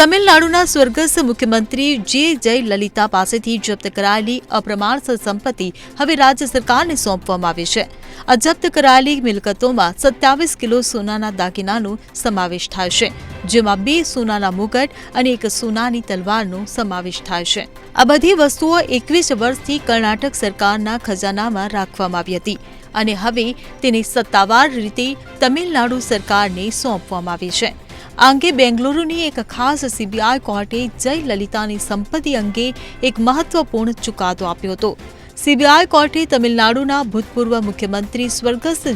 તમિલનાડુના સ્વર્ગસ્થ મુખ્યમંત્રી જયલલિતા પાસેથી જપ્ત કરાયેલી અપ્રમાણસર સંપત્તિ હવે રાજ્ય સરકારને સોંપવામાં આવી છે. આ જપ્ત કરાયેલી મિલકતોમાં 27 કિલો સોનાના દાગીનાનો સમાવેશ થાય છે, જેમાં 2 સોનાના મુગટ અને 1 સોનાની તલવારનો સમાવેશ થાય છે. આ બધી વસ્તુઓ 21 વર્ષથી કર્ણાટક સરકારના ખજાનામાં રાખવામાં આવી હતી અને હવે તેને સત્તાવાર રીતે તમિલનાડુ સરકારને સોંપવામાં આવી છે. આ અંગે બેંગલુરુની એક ખાસ સીબીઆઈ કોર્ટે જયલલિતાની સંપત્તિ અંગે એક મહત્વપૂર્ણ ચુકાદો આપ્યો હતો. સીબીઆઈ કોર્ટે તમિલનાડુના ભૂતપૂર્વ મુખ્યમંત્રી સ્વર્ગસ્થ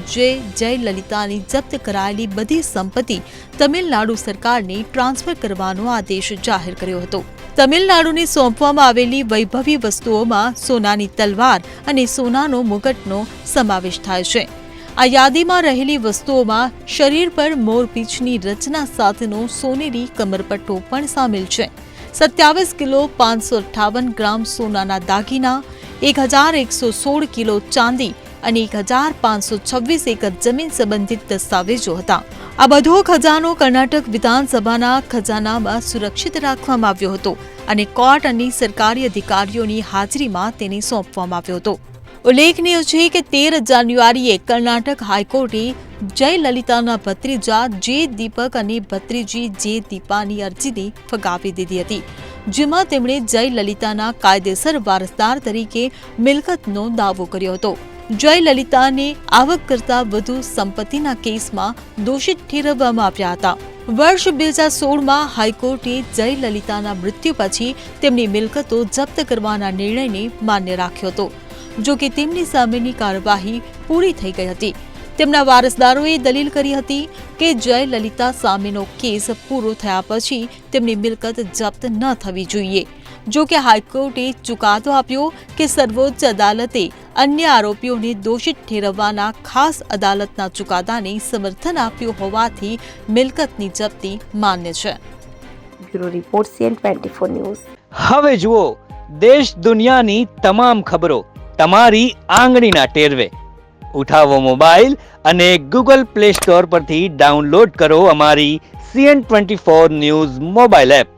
જયલલિતાની જપ્ત કરાયેલી બધી સંપત્તિ તમિલનાડુ સરકારને ટ્રાન્સફર કરવાનો આદેશ જાહેર કર્યો હતો. તમિલનાડુને સોંપવામાં આવેલી વૈભવી વસ્તુઓમાં સોનાની તલવાર અને સોનાનો મુગટનો સમાવેશ થાય છે. આ યાદીમાં રહેલી વસ્તુઓમાં શરીર પર મોરપીંછની રચના સાથેનો સોનેરી કમરપટ્ટો પણ સામેલ છે. 27 કિલો 558 ગ્રામ સોનાના દાગીના, 1116 કિલો ચાંદી અને 1526 એકર જમીન સંબંધિત દસ્તાવેજો હતા. આ બધો ખજાનો કર્ણાટક વિધાનસભાના ખજાનામાં સુરક્ષિત રાખવામાં આવ્યો હતો અને કોર્ટ અને સરકારી અધિકારીઓની હાજરીમાં તેને સોંપવામાં આવ્યો હતો. ઉલ્લેખનીય છે કે 13 જાન્યુઆરીએ કર્ણાટક હાઈકોર્ટે જયલલિતાના ભત્રીજા દીપક અને ભત્રીજી દીપાની અરજીને ફગાવી દીધી હતી, જેમાં તેમણે જયલલિતાના કાયદેસર વારસદાર તરીકે મિલકતનો દાવો કર્યો હતો. જયલલિતાને આવક કરતાં વધુ સંપત્તિના કેસમાં દોષિત ઠેરવવામાં આવ્યા હતા. વર્ષ 2016માં હાઈકોર્ટે જયલલિતાના મૃત્યુ પછી તેમની મિલકતો જપ્ત કરવાના નિર્ણયને માન્ય રાખ્યો હતો. જો કે તેમની સામેની કાર્યવાહી પૂરી થઈ ગઈ હતી. તેમના વારસદારોએ દલીલ કરી હતી કે જયલલિતા સામેનો કેસ પૂરો થયા પછી તેમની મિલકત જપ્ત ન થવી જોઈએ. જો કે હાઈકોર્ટે ચુકાદો આપ્યો કે સર્વોચ્ચ અદાલતે અન્ય આરોપીઓને દોષિત ઠેરવવાના ખાસ અદાલતના ચુકાદાને સમર્થન આપ્યું હોવાથી મિલકતની જપ્તી માન્ય છે. Bureau report CN24 news. હવે જુઓ દેશ દુનિયાની તમામ ખબરો તમારી આંગળીના ટેરવે. ઉઠાવો મોબાઈલ અને Google Play Store પરથી ડાઉનલોડ કરો અમારી CN24 ન્યૂઝ મોબાઈલ એપ.